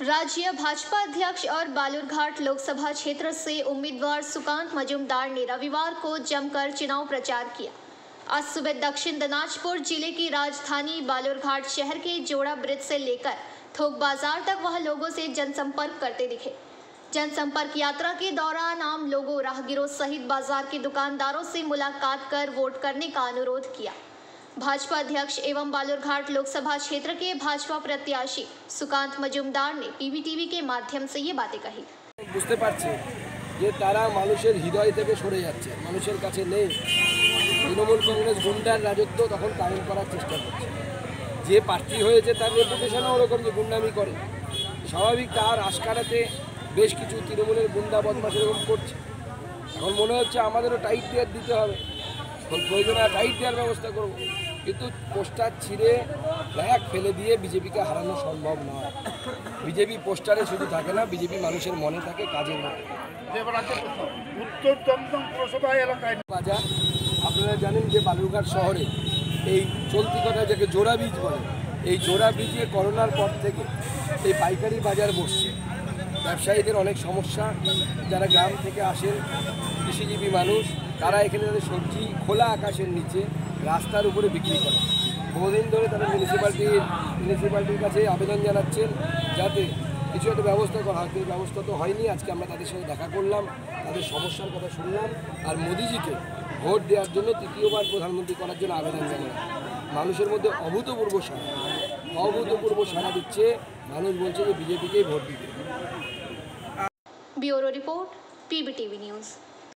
राज्य भाजपा अध्यक्ष और बालूरघाट लोकसभा क्षेत्र से उम्मीदवार सुकांत मजूमदार ने रविवार को जमकर चुनाव प्रचार किया। आज सुबह दक्षिण दिनाजपुर जिले की राजधानी बालूरघाट शहर के जोड़ा ब्रिज से लेकर थोक बाजार तक वह लोगों से जनसंपर्क करते दिखे। जनसंपर्क यात्रा के दौरान आम लोगों, राहगीरों सहित बाजार के दुकानदारों से मुलाकात कर वोट करने का अनुरोध किया। भाजपा अध्यक्ष एवं बालूरघाट लोकसभा क्षेत्र के भाजपा प्रत्याशी सुकांत मजूमदार ने पीबीटीवी के माध्यम से ये बातें कही। বুঝতে পারছে যে তারা মানুষের হৃদয় থেকে সরে যাচ্ছে, মানুষের কাছে নেই। তৃণমূল কংগ্রেস গুন্ডার রাজত্ব তখন কায়েম করার চেষ্টা করছে। যে প্রার্থী হয়েছে তার রেপুটেশনও ওরকম যে গুন্ডামি করে, স্বাভাবিক তার আশকারাতে বেশ কিছু তৃণমূলের গুন্ডা বদমাশ এরকম করছে। এখন মনে হচ্ছে আমাদেরও টাইট দেওয়ার দিতে হবে, প্রয়োজনে টাইট দেওয়ার ব্যবস্থা করব, কিন্তু পোস্টার ছিঁড়ে ব্যাগ ফেলে দিয়ে বিজেপিকে হারানো সম্ভব নয়। বিজেপি পোস্টারে শুধু থাকে না, বিজেপি মানুষের মনে থাকে, কাজের মধ্যে। বাজার আপনারা জানেন যে বালুরঘাট শহরে এই চলতি কথা যাকে জোড়া ব্রিজ বলে, এই জোড়া ব্রিজে করোনার পর থেকে এই পাইকারি বাজার বসছে। ব্যবসায়ীদের অনেক সমস্যা, যারা গ্রাম থেকে আসেন কৃষিজীবী মানুষ, তারা এখানে তাদের সবজি খোলা আকাশের নিচে রাস্তার উপরে বিক্রি করে। বহুদিন ধরে তারা মিউনিসিপ্যালিটির কাছে আবেদন জানাচ্ছেন যাতে কিছু একটা ব্যবস্থা করা হয়, কিন্তু ব্যবস্থা তো হয়নি। আজকে আমরা তাদের সাথে দেখা করলাম, তাদের সমস্যার কথা শুনলাম, আর মোদিজিকে ভোট দেওয়ার জন্য তৃতীয়বার প্রধানমন্ত্রী করার জন্য আবেদন জানালাম। মানুষের মধ্যে অভূতপূর্ব সাড়া দিচ্ছে। মানুষ বলছে যে বিজেপিকেই ভোট দিতে। Bureau report, PBTV news.